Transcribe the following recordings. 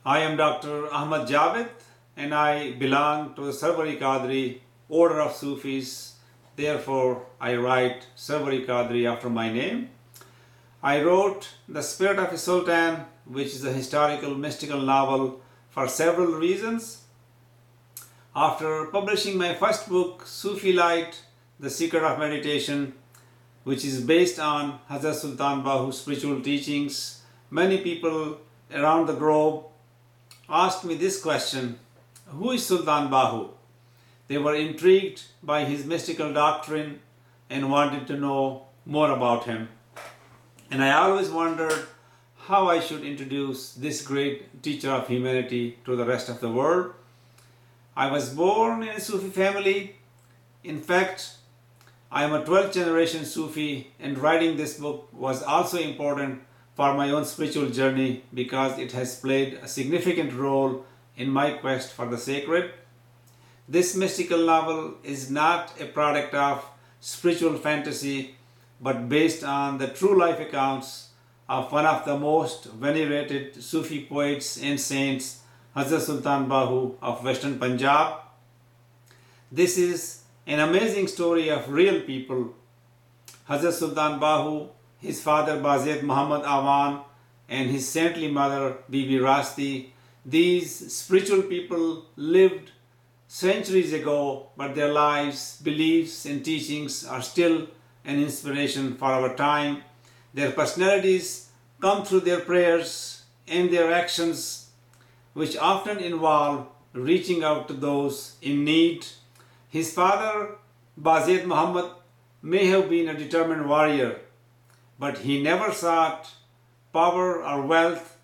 I am Dr. Ahmad Javid and I belong to the Sarvari Qadri order of Sufis. Therefore, I write Sarvari Qadri after my name. I wrote The Spirit of a Sultan, which is a historical mystical novel, for several reasons. After publishing my first book, Sufi Light, The Secret of Meditation, which is based on Hazrat Sultan Bahu's spiritual teachings, many people around the globe asked me this question: who is Sultan Bahu? They were intrigued by his mystical doctrine and wanted to know more about him. And I always wondered how I should introduce this great teacher of humanity to the rest of the world. I was born in a Sufi family. In fact, I am a 12th generation Sufi, and writing this book was also important for my own spiritual journey because it has played a significant role in my quest for the sacred. This mystical novel is not a product of spiritual fantasy, but based on the true life accounts of one of the most venerated Sufi poets and saints, Hazrat Sultan Bahu of Western Punjab. This is an amazing story of real people. Hazrat Sultan Bahu, his father Bazet Muhammad Awan, and his saintly mother Bibi Rasti, these spiritual people lived centuries ago, but their lives, beliefs, and teachings are still an inspiration for our time. Their personalities come through their prayers and their actions, which often involve reaching out to those in need. His father, Bazet Muhammad, may have been a determined warrior, but he never sought power or wealth.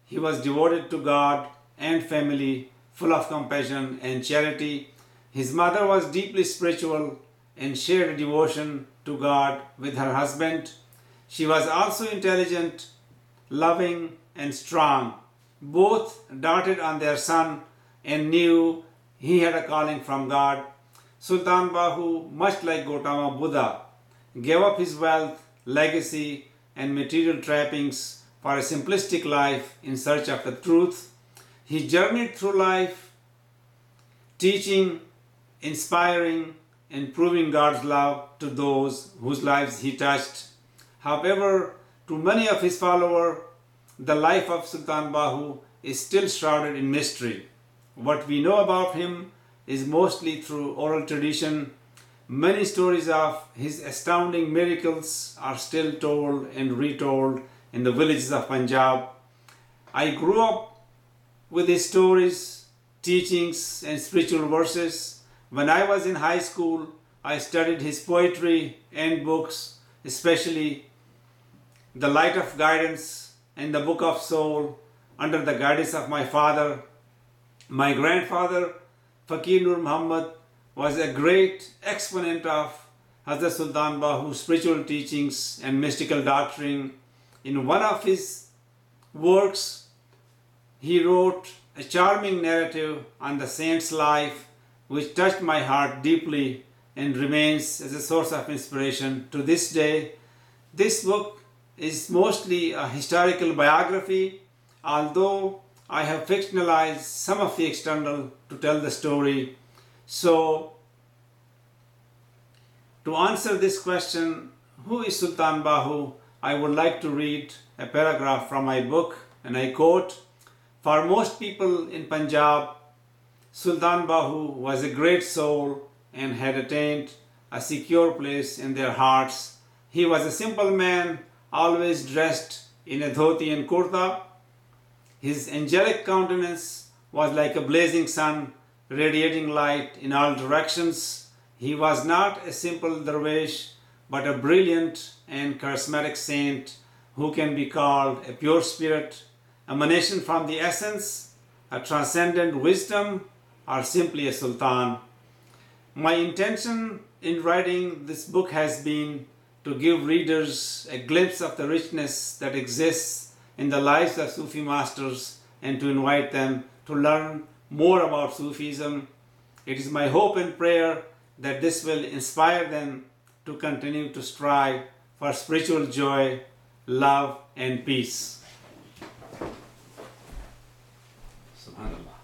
He was devoted to God and family, full of compassion and charity. His mother was deeply spiritual and shared a devotion to God with her husband. She was also intelligent, loving, and strong. Both doted on their son and knew he had a calling from God. Sultan Bahu, much like Gautama Buddha, gave up his wealth, legacy, and material trappings for a simplistic life in search of the truth. He journeyed through life, teaching, inspiring, and proving God's love to those whose lives he touched. However, to many of his followers, the life of Sultan Bahu is still shrouded in mystery. What we know about him is mostly through oral tradition. Many stories of his astounding miracles are still told and retold in the villages of Punjab. I grew up with his stories, teachings, and spiritual verses. When I was in high school, I studied his poetry and books, especially The Light of Guidance and the Book of Soul, under the guidance of my father. My grandfather, Fakir Nur Muhammad, was a great exponent of Hazrat Sultan Bahu's spiritual teachings and mystical doctrine. In one of his works, he wrote a charming narrative on the saint's life, which touched my heart deeply and remains as a source of inspiration to this day. This book is mostly a historical biography, although I have fictionalized some of the external to tell the story. So, to answer this question, who is Sultan Bahu, I would like to read a paragraph from my book, and I quote, "For most people in Punjab, Sultan Bahu was a great soul and had attained a secure place in their hearts. He was a simple man, always dressed in a dhoti and kurta. His angelic countenance was like a blazing sun, radiating light in all directions. He was not a simple dervish, but a brilliant and charismatic saint who can be called a pure spirit, emanation from the essence, a transcendent wisdom, or simply a sultan." My intention in writing this book has been to give readers a glimpse of the richness that exists in the lives of Sufi masters and to invite them to learn more about Sufism. It is my hope and prayer that this will inspire them to continue to strive for spiritual joy, love, and peace. Subhanallah.